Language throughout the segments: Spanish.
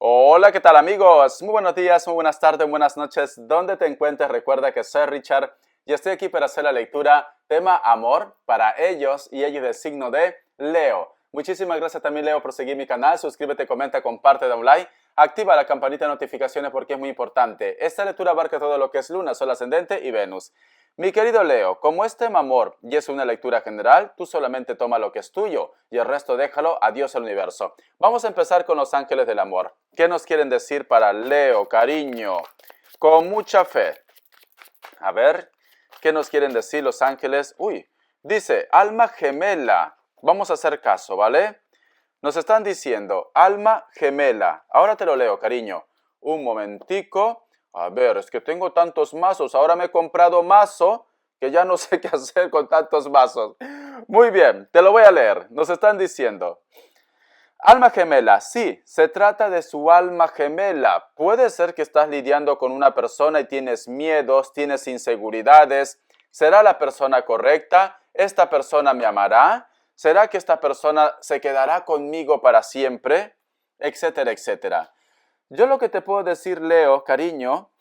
Hola, ¿qué tal amigos? Muy buenos días, muy buenas tardes, buenas noches. ¿Dónde te encuentres? Recuerda que soy Richard y estoy aquí para hacer la lectura tema amor para ellos y ellos de signo de Leo. Muchísimas gracias también Leo por seguir mi canal. Suscríbete, comenta, comparte, da un like. Activa la campanita de notificaciones porque es muy importante. Esta lectura abarca todo lo que es Luna, Sol ascendente y Venus. Mi querido Leo, como es tema amor y es una lectura general, tú solamente toma lo que es tuyo y el resto déjalo a Dios al universo. Vamos a empezar con los ángeles del amor. ¿Qué nos quieren decir para Leo, cariño? Con mucha fe. A ver, ¿qué nos quieren decir los ángeles? Dice, alma gemela. Vamos a hacer caso, ¿vale? Nos están diciendo, alma gemela. Ahora te lo leo, cariño. Un momentico. A ver, es que tengo tantos mazos. Ahora me he comprado mazo que ya no sé qué hacer con tantos mazos. Muy bien, te lo voy a leer. Nos están diciendo, alma gemela, sí, se trata de su alma gemela. Puede ser que estás lidiando con una persona y tienes miedos, tienes inseguridades. ¿Será la persona correcta? ¿Esta persona me amará? ¿Será que esta persona se quedará conmigo para siempre? Etcétera, etcétera. Yo lo que te puedo decir, Leo, cariño,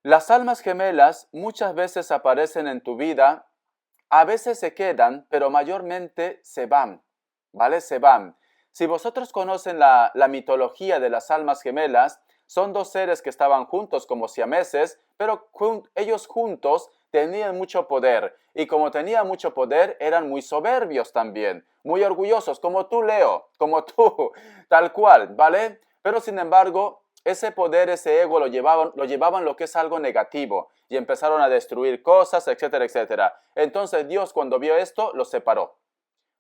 las almas gemelas muchas veces aparecen en tu vida, a veces se quedan, pero mayormente se van, ¿vale? Se van. Si vosotros conocen la mitología de las almas gemelas, son dos seres que estaban juntos como siameses, pero ellos juntos tenían mucho poder. Y como tenían mucho poder, eran muy soberbios también, muy orgullosos, como tú, Leo, como tú, tal cual, ¿vale? Pero sin embargo, ese poder, ese ego lo llevaban lo que es algo negativo y empezaron a destruir cosas, etcétera, etcétera. Entonces Dios cuando vio esto, los separó.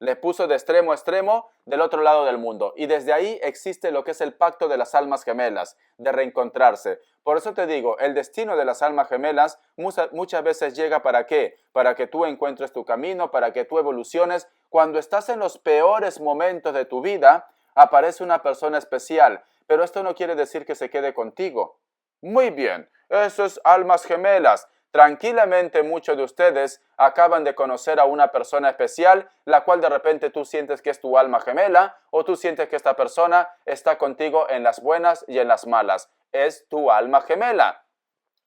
Les puso de extremo a extremo del otro lado del mundo. Y desde ahí existe lo que es el pacto de las almas gemelas, de reencontrarse. Por eso te digo, el destino de las almas gemelas muchas veces llega ¿para qué? Para que tú encuentres tu camino, para que tú evoluciones. Cuando estás en los peores momentos de tu vida, aparece una persona especial. Pero esto no quiere decir que se quede contigo. Muy bien, eso es almas gemelas. Tranquilamente muchos de ustedes acaban de conocer a una persona especial, la cual de repente tú sientes que es tu alma gemela o tú sientes que esta persona está contigo en las buenas y en las malas. Es tu alma gemela.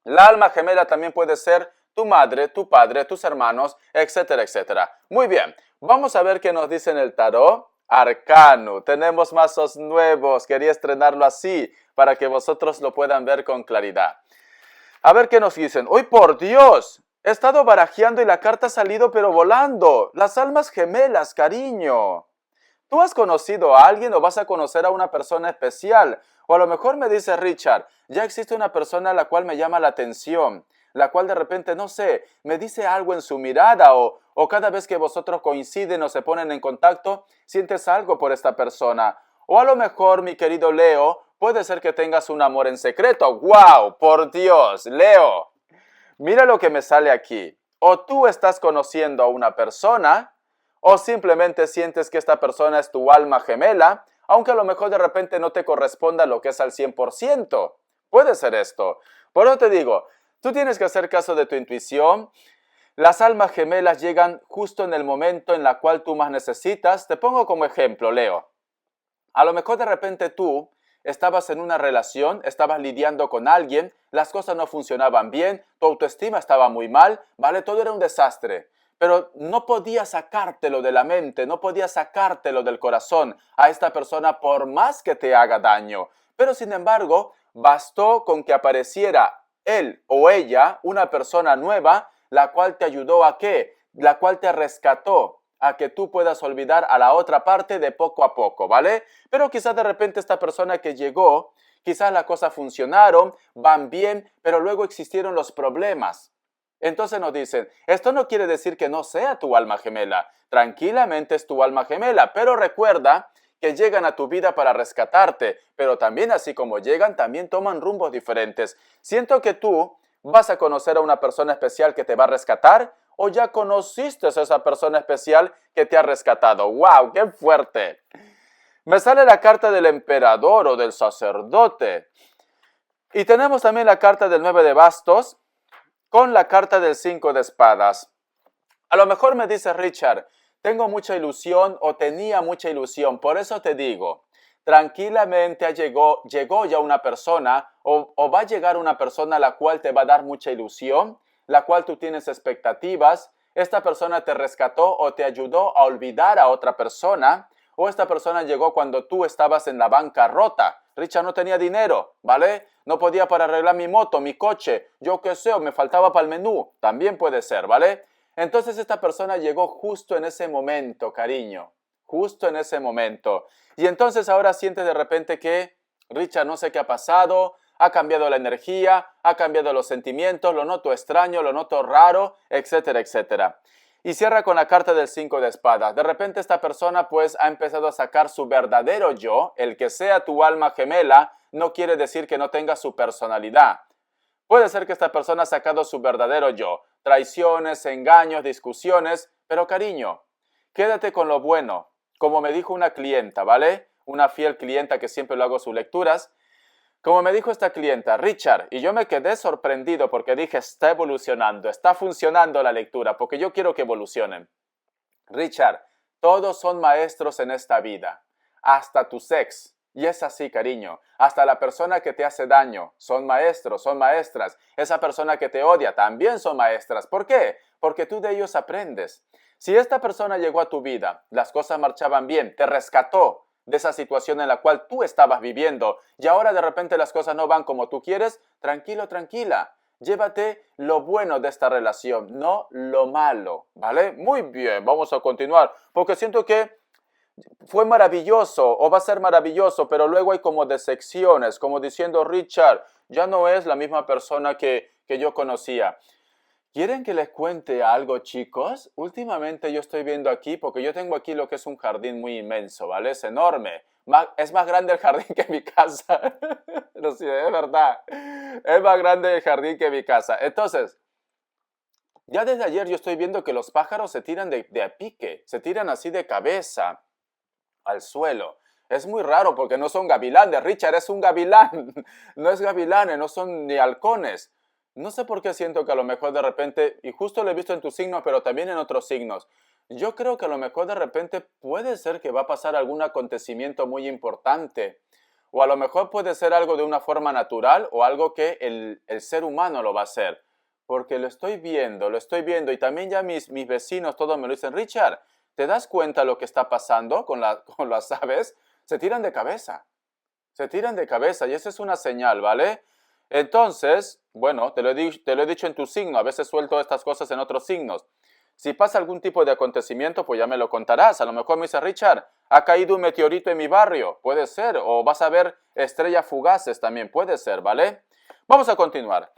La alma gemela también puede ser tu madre, tu padre, tus hermanos, etcétera, etcétera. Muy bien, vamos a ver qué nos dice en el tarot arcano. Tenemos mazos nuevos, quería estrenarlo así para que vosotros lo puedan ver con claridad. A ver qué nos dicen. ¡Uy, por Dios! He estado barajeando y la carta ha salido pero volando. Las almas gemelas, cariño. ¿Tú has conocido a alguien o vas a conocer a una persona especial? O a lo mejor me dice Richard, ya existe una persona a la cual me llama la atención, la cual de repente, no sé, me dice algo en su mirada o cada vez que vosotros coinciden o se ponen en contacto, sientes algo por esta persona. O a lo mejor, mi querido Leo, puede ser que tengas un amor en secreto. ¡Wow! ¡Por Dios! Leo, mira lo que me sale aquí. O tú estás conociendo a una persona o simplemente sientes que esta persona es tu alma gemela, aunque a lo mejor de repente no te corresponda lo que es al 100%. Puede ser esto. Por eso te digo, tú tienes que hacer caso de tu intuición. Las almas gemelas llegan justo en el momento en el cual tú más necesitas. Te pongo como ejemplo, Leo. A lo mejor de repente tú estabas en una relación, estabas lidiando con alguien, las cosas no funcionaban bien, tu autoestima estaba muy mal, ¿vale? Todo era un desastre. Pero no podías sacártelo de la mente, no podías sacártelo del corazón a esta persona por más que te haga daño. Pero sin embargo, bastó con que apareciera él o ella, una persona nueva, la cual te ayudó a ¿qué? La cual te rescató a que tú puedas olvidar a la otra parte de poco a poco, ¿vale? Pero quizás de repente esta persona que llegó, quizás las cosas funcionaron, van bien, pero luego existieron los problemas. Entonces nos dicen, esto no quiere decir que no sea tu alma gemela, tranquilamente es tu alma gemela, pero recuerda que llegan a tu vida para rescatarte, pero también así como llegan, también toman rumbos diferentes. Siento que tú vas a conocer a una persona especial que te va a rescatar o ya conociste a esa persona especial que te ha rescatado. ¡Wow! ¡Qué fuerte! Me sale la carta del emperador o del sacerdote. Y tenemos también la carta del 9 de bastos con la carta del 5 de espadas. A lo mejor me dice Richard, tengo mucha ilusión o tenía mucha ilusión, por eso te digo, tranquilamente llegó ya una persona o va a llegar una persona a la cual te va a dar mucha ilusión, la cual tú tienes expectativas. Esta persona te rescató o te ayudó a olvidar a otra persona, o esta persona llegó cuando tú estabas en la bancarrota. Richard no tenía dinero, ¿vale? No podía para arreglar mi moto, mi coche, yo qué sé, o me faltaba para el menú. También puede ser, ¿vale? Entonces esta persona llegó justo en ese momento, cariño. Justo en ese momento. Y entonces ahora sientes de repente que, Richard, no sé qué ha pasado, ha cambiado la energía, ha cambiado los sentimientos, lo noto extraño, lo noto raro, etcétera, etcétera. Y cierra con la carta del 5 de espadas. De repente esta persona pues ha empezado a sacar su verdadero yo. El que sea tu alma gemela no quiere decir que no tenga su personalidad. Puede ser que esta persona ha sacado su verdadero yo. Traiciones, engaños, discusiones. Pero cariño, quédate con lo bueno. Como me dijo una clienta, ¿vale? Una fiel clienta que siempre lo hago sus lecturas. Como me dijo esta clienta, Richard, y yo me quedé sorprendido porque dije, está evolucionando, está funcionando la lectura, porque yo quiero que evolucionen. Richard, todos son maestros en esta vida, hasta tu ex. Y es así, cariño, hasta la persona que te hace daño, son maestros, son maestras. Esa persona que te odia, también son maestras. ¿Por qué? Porque tú de ellos aprendes. Si esta persona llegó a tu vida, las cosas marchaban bien, te rescató de esa situación en la cual tú estabas viviendo y ahora de repente las cosas no van como tú quieres, tranquilo, tranquila. Llévate lo bueno de esta relación, no lo malo, ¿vale? Muy bien, vamos a continuar, porque siento que fue maravilloso o va a ser maravilloso, pero luego hay como decepciones, como diciendo, Richard, ya no es la misma persona que yo conocía. ¿Quieren que les cuente algo, chicos? Últimamente yo estoy viendo aquí, porque yo tengo aquí lo que es un jardín muy inmenso, ¿vale? Es enorme. Es más grande el jardín que mi casa. No sé, es verdad. Es más grande el jardín que mi casa. Entonces, ya desde ayer yo estoy viendo que los pájaros se tiran de a pique, se tiran así de cabeza al suelo. Es muy raro porque no son gavilanes. Richard es un gavilán. No es gavilanes, no son ni halcones. No sé por qué siento que a lo mejor de repente, y justo lo he visto en tus signos, pero también en otros signos, yo creo que a lo mejor de repente puede ser que va a pasar algún acontecimiento muy importante. O a lo mejor puede ser algo de una forma natural o algo que el ser humano lo va a hacer. Porque lo estoy viendo y también ya mis vecinos todos me lo dicen, Richard, ¿te das cuenta lo que está pasando con las aves? Se tiran de cabeza. Se tiran de cabeza y esa es una señal, ¿vale? Entonces, bueno, te lo he dicho en tu signo, a veces suelto estas cosas en otros signos. Si pasa algún tipo de acontecimiento, pues ya me lo contarás. A lo mejor me dice, Richard, ha caído un meteorito en mi barrio, puede ser, o vas a ver estrellas fugaces también, puede ser, ¿vale? Vamos a continuar.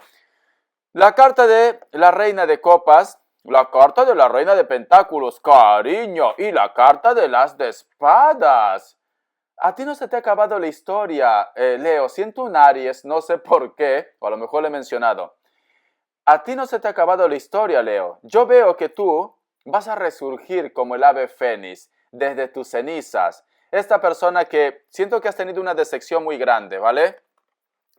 La carta de la reina de copas, la carta de la reina de pentáculos, cariño, y la carta de las de espadas. A ti no se te ha acabado la historia, Leo. Siento un Aries, no sé por qué, o a lo mejor lo he mencionado. A ti no se te ha acabado la historia, Leo. Yo veo que tú vas a resurgir como el ave fénix desde tus cenizas. Esta persona que siento que has tenido una decepción muy grande, ¿vale?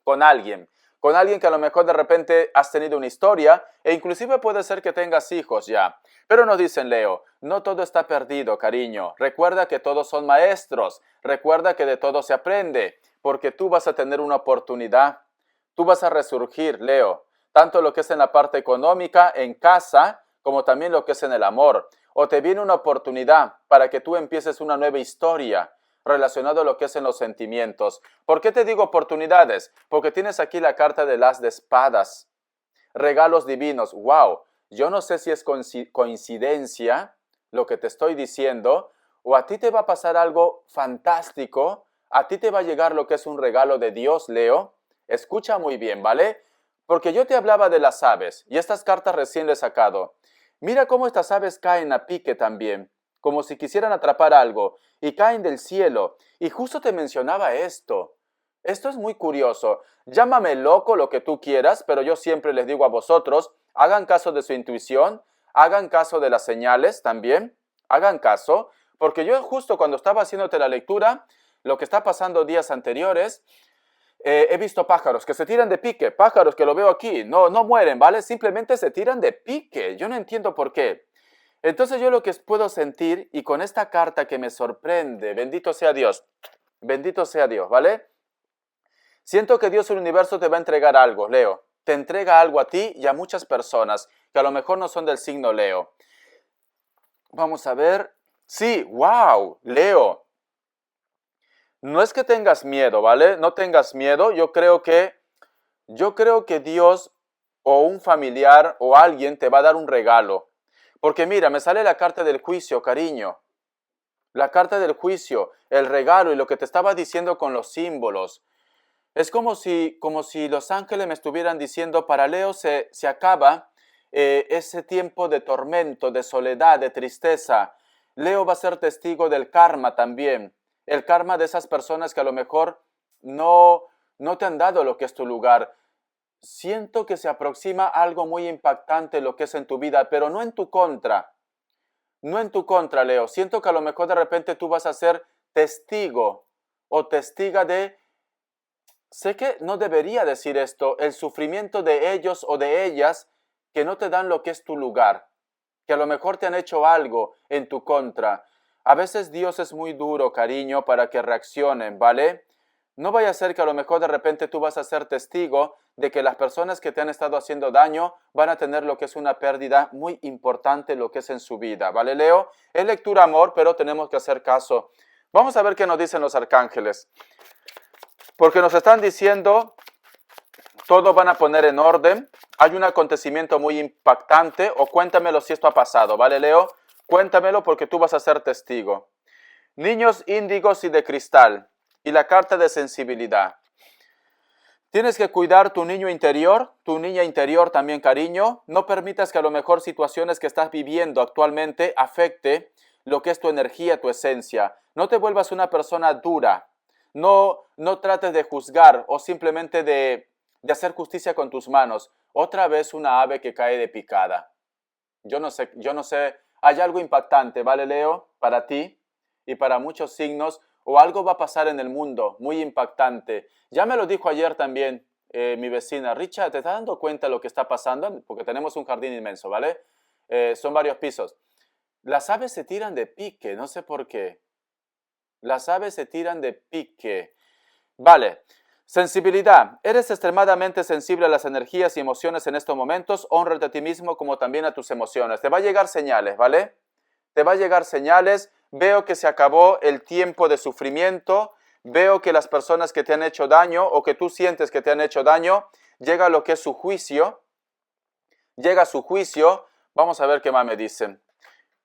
Con alguien. Con alguien que a lo mejor de repente has tenido una historia e inclusive puede ser que tengas hijos ya. Pero nos dicen, Leo, no todo está perdido, cariño. Recuerda que todos son maestros. Recuerda que de todo se aprende, porque tú vas a tener una oportunidad. Tú vas a resurgir, Leo. Tanto lo que es en la parte económica, en casa, como también lo que es en el amor. O te viene una oportunidad para que tú empieces una nueva historia relacionado a lo que es en los sentimientos. ¿Por qué te digo oportunidades? Porque tienes aquí la carta de las de espadas. Regalos divinos. ¡Wow! Yo no sé si es coincidencia lo que te estoy diciendo o a ti te va a pasar algo fantástico. A ti te va a llegar lo que es un regalo de Dios, Leo. Escucha muy bien, ¿vale? Porque yo te hablaba de las aves y estas cartas recién le he sacado. Mira cómo estas aves caen a pique también, como si quisieran atrapar algo, y caen del cielo. Y justo te mencionaba esto. Esto es muy curioso. Llámame loco lo que tú quieras, pero yo siempre les digo a vosotros, hagan caso de su intuición, hagan caso de las señales también, hagan caso, porque yo justo cuando estaba haciéndote la lectura, lo que está pasando días anteriores, he visto pájaros que se tiran de pique, pájaros que lo veo aquí, no mueren, ¿vale? Simplemente se tiran de pique, yo no entiendo por qué. Entonces yo lo que puedo sentir, y con esta carta que me sorprende, bendito sea Dios, Bendito sea Dios, ¿vale? Siento que Dios, el universo, te va a entregar algo, Leo. Te entrega algo a ti y a muchas personas que a lo mejor no son del signo Leo. Vamos a ver. Sí, wow, Leo. No es que tengas miedo, ¿vale? No tengas miedo. Yo creo que Dios o un familiar o alguien te va a dar un regalo. Porque mira, me sale la carta del juicio, cariño. La carta del juicio, el regalo y lo que te estaba diciendo con los símbolos. Es como si los ángeles me estuvieran diciendo, para Leo se acaba ese tiempo de tormento, de soledad, de tristeza. Leo va a ser testigo del karma también. El karma de esas personas que a lo mejor no te han dado lo que es tu lugar. Siento que se aproxima algo muy impactante lo que es en tu vida, pero no en tu contra. No en tu contra, Leo. Siento que a lo mejor de repente tú vas a ser testigo o testiga de, sé que no debería decir esto, el sufrimiento de ellos o de ellas que no te dan lo que es tu lugar, que a lo mejor te han hecho algo en tu contra. A veces Dios es muy duro, cariño, para que reaccionen, ¿vale? No vaya a ser que a lo mejor de repente tú vas a ser testigo de que las personas que te han estado haciendo daño van a tener lo que es una pérdida muy importante, lo que es en su vida, ¿vale, Leo? Es lectura amor, pero tenemos que hacer caso. Vamos a ver qué nos dicen los arcángeles. Porque nos están diciendo, todo van a poner en orden. Hay un acontecimiento muy impactante, o cuéntamelo si esto ha pasado, ¿vale, Leo? Cuéntamelo porque tú vas a ser testigo. Niños índigos y de cristal. Y la carta de sensibilidad. Tienes que cuidar tu niño interior, tu niña interior también, cariño. No permitas que a lo mejor situaciones que estás viviendo actualmente afecte lo que es tu energía, tu esencia. No te vuelvas una persona dura. No trates de juzgar o simplemente de hacer justicia con tus manos. Otra vez una ave que cae de picada. Yo no sé, hay algo impactante, ¿vale, Leo? Para ti y para muchos signos, o algo va a pasar en el mundo muy impactante. Ya me lo dijo ayer también mi vecina, Richard, ¿te estás dando cuenta de lo que está pasando? Porque tenemos un jardín inmenso, ¿vale? Son varios pisos. Las aves se tiran de pique, no sé por qué. Las aves se tiran de pique. Vale. Sensibilidad. Eres extremadamente sensible a las energías y emociones en estos momentos. Hónrate a ti mismo como también a tus emociones. Te va a llegar señales, ¿vale? Te va a llegar señales. Veo que se acabó el tiempo de sufrimiento. Veo que las personas que te han hecho daño o que tú sientes que te han hecho daño, llega lo que es su juicio. Llega su juicio. Vamos a ver qué más me dicen.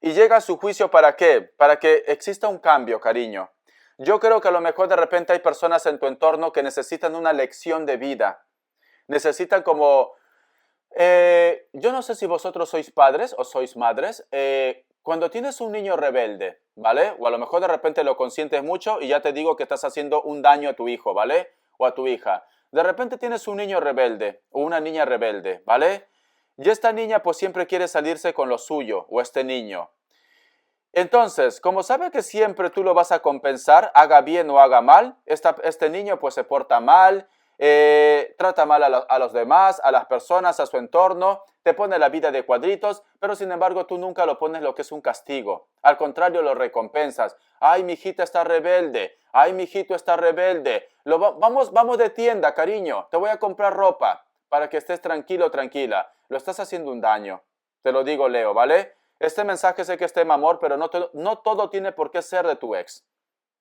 ¿Y llega a su juicio para qué? Para que exista un cambio, cariño. Yo creo que a lo mejor de repente hay personas en tu entorno que necesitan una lección de vida. Necesitan como... yo no sé si vosotros sois padres o sois madres. Cuando tienes un niño rebelde, ¿vale? O a lo mejor de repente lo consientes mucho y ya te digo que estás haciendo un daño a tu hijo, ¿vale? O a tu hija. De repente tienes un niño rebelde o una niña rebelde, ¿vale? Y esta niña pues siempre quiere salirse con lo suyo, o este niño. Entonces, como sabe que siempre tú lo vas a compensar, haga bien o haga mal, este niño pues se porta mal, trata mal a los demás, a las personas, a su entorno, te pone la vida de cuadritos, pero sin embargo tú nunca lo pones lo que es un castigo. Al contrario, lo recompensas. Ay, mi hijita está rebelde. Ay, mi hijito está rebelde. Vamos de tienda, cariño. Te voy a comprar ropa para que estés tranquilo, tranquila. Lo estás haciendo un daño. Te lo digo, Leo, ¿vale? Este mensaje sé que es tema amor, pero no todo tiene por qué ser de tu ex,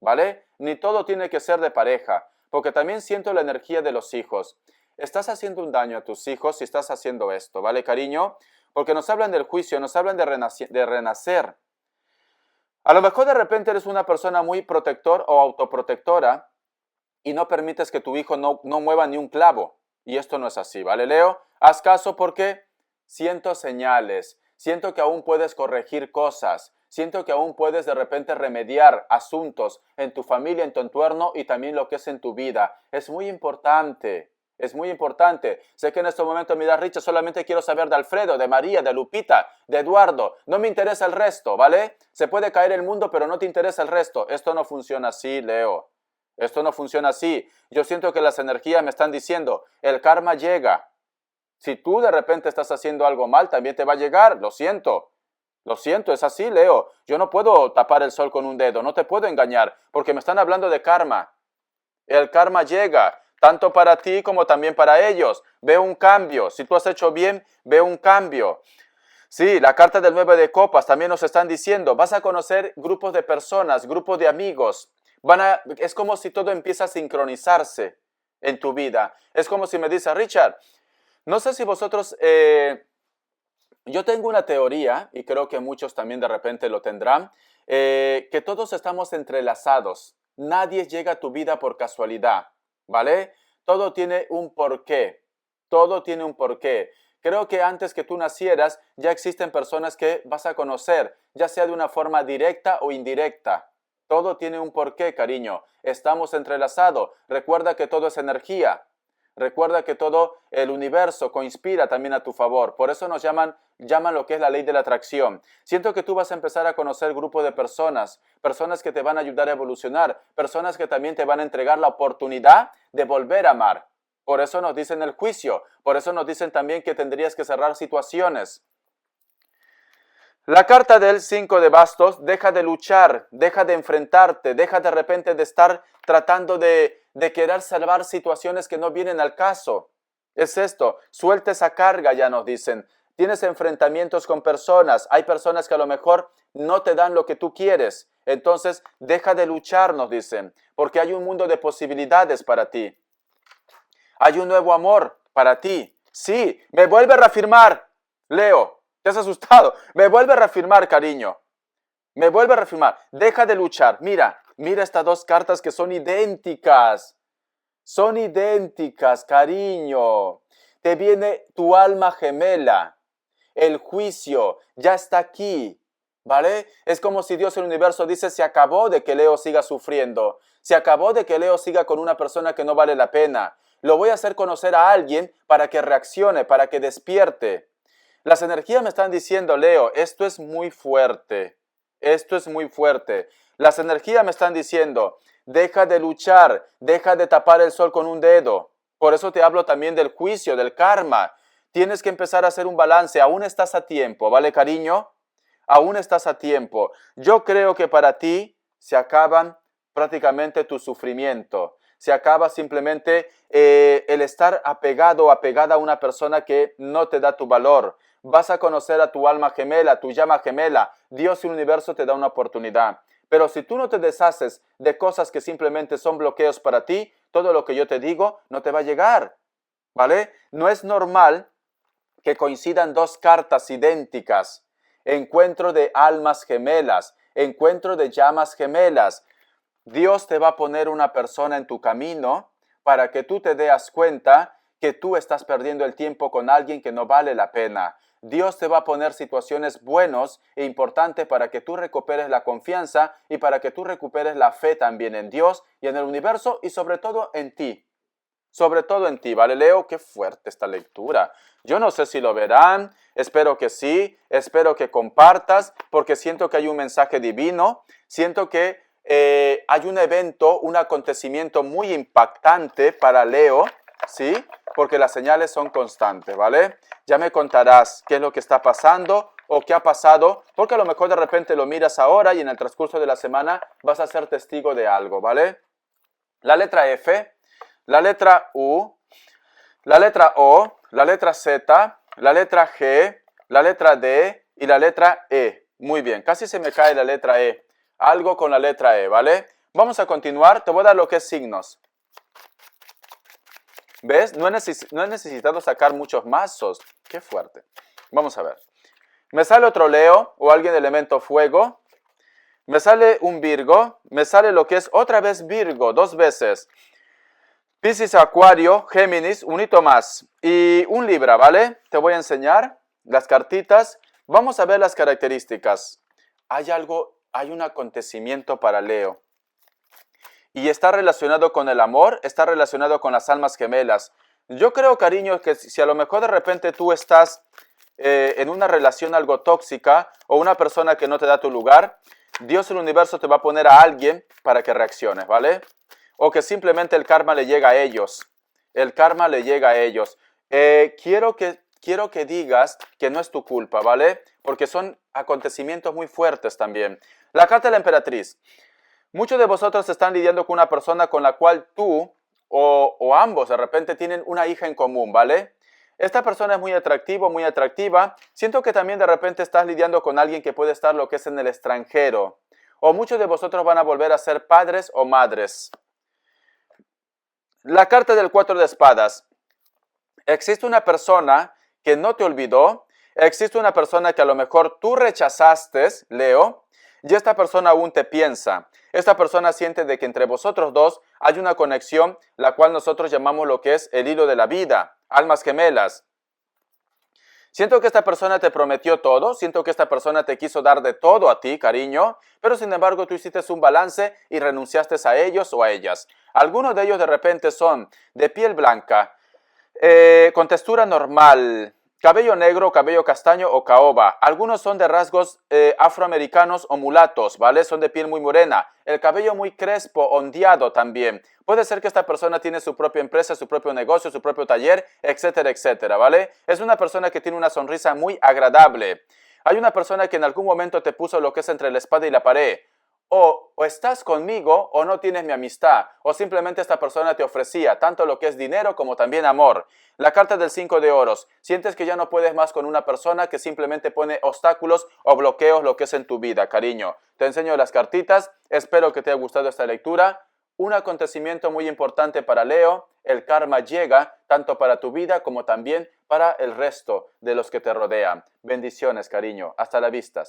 ¿vale? Ni todo tiene que ser de pareja, porque también siento la energía de los hijos. Estás haciendo un daño a tus hijos si estás haciendo esto, ¿vale, cariño? Porque nos hablan del juicio, nos hablan de renacer. A lo mejor de repente eres una persona muy protector o autoprotectora y no permites que tu hijo no mueva ni un clavo. Y esto no es así, ¿vale, Leo? Haz caso porque siento señales, siento que aún puedes corregir cosas, siento que aún puedes de repente remediar asuntos en tu familia, en tu entorno y también lo que es en tu vida. Es muy importante. Es muy importante. Sé que en este momento, mira, Richard, solamente quiero saber de Alfredo, de María, de Lupita, de Eduardo. No me interesa el resto, ¿vale? Se puede caer el mundo, pero no te interesa el resto. Esto no funciona así, Leo. Esto no funciona así. Yo siento que las energías me están diciendo, el karma llega. Si tú de repente estás haciendo algo mal, también te va a llegar, lo siento. Lo siento, es así, Leo. Yo no puedo tapar el sol con un dedo, no te puedo engañar, porque me están hablando de karma. El karma llega, tanto para ti como también para ellos. Veo un cambio. Si tú has hecho bien, veo un cambio. Sí, la carta del 9 de copas también nos están diciendo, vas a conocer grupos de personas, grupos de amigos. Es como si todo empieza a sincronizarse en tu vida. Es como si me dice, Richard, no sé si vosotros, yo tengo una teoría, y creo que muchos también de repente lo tendrán, que todos estamos entrelazados. Nadie llega a tu vida por casualidad, ¿vale? Todo tiene un porqué. Todo tiene un porqué. Creo que antes que tú nacieras ya existen personas que vas a conocer, ya sea de una forma directa o indirecta. Todo tiene un porqué, cariño. Estamos entrelazados. Recuerda que todo es energía. Recuerda que todo el universo conspira también a tu favor. Por eso nos llaman lo que es la ley de la atracción. Siento que tú vas a empezar a conocer grupos de personas, personas que te van a ayudar a evolucionar, personas que también te van a entregar la oportunidad de volver a amar. Por eso nos dicen el juicio, por eso nos dicen también que tendrías que cerrar situaciones. La carta del 5 de bastos, deja de luchar, deja de enfrentarte, deja de repente de estar tratando de querer salvar situaciones que no vienen al caso. Es esto, suelta esa carga, ya nos dicen. Tienes enfrentamientos con personas, hay personas que a lo mejor no te dan lo que tú quieres. Entonces, deja de luchar, nos dicen, porque hay un mundo de posibilidades para ti. Hay un nuevo amor para ti. Sí, me vuelve a reafirmar, Leo. ¿Te has asustado? Me vuelve a reafirmar, cariño. Me vuelve a reafirmar. Deja de luchar. Mira estas dos cartas que son idénticas. Son idénticas, cariño. Te viene tu alma gemela. El juicio ya está aquí, ¿vale? Es como si Dios, el universo, dice, se acabó de que Leo siga sufriendo. Se acabó de que Leo siga con una persona que no vale la pena. Lo voy a hacer conocer a alguien para que reaccione, para que despierte. Las energías me están diciendo, Leo, esto es muy fuerte. Esto es muy fuerte. Las energías me están diciendo, deja de luchar, deja de tapar el sol con un dedo. Por eso te hablo también del juicio, del karma. Tienes que empezar a hacer un balance. Aún estás a tiempo, ¿vale, cariño? Aún estás a tiempo. Yo creo que para ti se acaban prácticamente tu sufrimiento. Se acaba simplemente el estar apegado o apegada a una persona que no te da tu valor. Vas a conocer a tu alma gemela, tu llama gemela. Dios y el universo te da una oportunidad. Pero si tú no te deshaces de cosas que simplemente son bloqueos para ti, todo lo que yo te digo no te va a llegar, ¿vale? No es normal que coincidan dos cartas idénticas. Encuentro de almas gemelas, encuentro de llamas gemelas. Dios te va a poner una persona en tu camino para que tú te des cuenta que tú estás perdiendo el tiempo con alguien que no vale la pena. Dios te va a poner situaciones buenas e importantes para que tú recuperes la confianza y para que tú recuperes la fe también en Dios y en el universo y sobre todo en ti. Sobre todo en ti, ¿vale, Leo? Qué fuerte esta lectura. Yo no sé si lo verán, espero que sí, espero que compartas, porque siento que hay un mensaje divino, siento que hay un evento, un acontecimiento muy impactante para Leo, ¿sí? Porque las señales son constantes, ¿vale? Ya me contarás qué es lo que está pasando o qué ha pasado, porque a lo mejor de repente lo miras ahora y en el transcurso de la semana vas a ser testigo de algo, ¿vale? La letra F, la letra U, la letra O, la letra Z, la letra G, la letra D y la letra E. Muy bien, casi se me cae la letra E. Algo con la letra E, ¿vale? Vamos a continuar, te voy a dar lo que es signos. ¿Ves? No he necesitado sacar muchos mazos. Qué fuerte. Vamos a ver. Me sale otro Leo o alguien de elemento fuego. Me sale un Virgo. Me sale lo que es otra vez Virgo, dos veces. Piscis, Acuario, Géminis, un hito más. Y un Libra, ¿vale? Te voy a enseñar las cartitas. Vamos a ver las características. Hay un acontecimiento para Leo. Y está relacionado con el amor, está relacionado con las almas gemelas. Yo creo, cariño, que si a lo mejor de repente tú estás en una relación algo tóxica o una persona que no te da tu lugar, Dios, el universo, te va a poner a alguien para que reacciones, ¿vale? O que simplemente el karma le llega a ellos. El karma le llega a ellos. Quiero que digas que no es tu culpa, ¿vale? porque son acontecimientos muy fuertes también. La carta de la emperatriz. Muchos de vosotros están lidiando con una persona con la cual tú o ambos de repente tienen una hija en común, ¿vale? Esta persona es muy atractivo, muy atractiva. Siento que también de repente estás lidiando con alguien que puede estar lo que es en el extranjero. O muchos de vosotros van a volver a ser padres o madres. La carta del 4 de espadas. Existe una persona que no te olvidó. Existe una persona que a lo mejor tú rechazaste, Leo, y esta persona aún te piensa. Esta persona siente de que entre vosotros dos hay una conexión, la cual nosotros llamamos lo que es el hilo de la vida, almas gemelas. Siento que esta persona te prometió todo, siento que esta persona te quiso dar de todo a ti, cariño, pero sin embargo tú hiciste un balance y renunciaste a ellos o a ellas. Algunos de ellos de repente son de piel blanca, con textura normal, cabello negro, cabello castaño o caoba. Algunos son de rasgos afroamericanos o mulatos, ¿vale? Son de piel muy morena. El cabello muy crespo, ondeado también. Puede ser que esta persona tiene su propia empresa, su propio negocio, su propio taller, etcétera, etcétera, ¿vale? Es una persona que tiene una sonrisa muy agradable. Hay una persona que en algún momento te puso lo que es entre la espada y la pared. O estás conmigo o no tienes mi amistad. O simplemente esta persona te ofrecía tanto lo que es dinero como también amor. La carta del 5 de oros. Sientes que ya no puedes más con una persona que simplemente pone obstáculos o bloqueos lo que es en tu vida, cariño. Te enseño las cartitas. Espero que te haya gustado esta lectura. Un acontecimiento muy importante para Leo. El karma llega tanto para tu vida como también para el resto de los que te rodean. Bendiciones, cariño. Hasta la vista.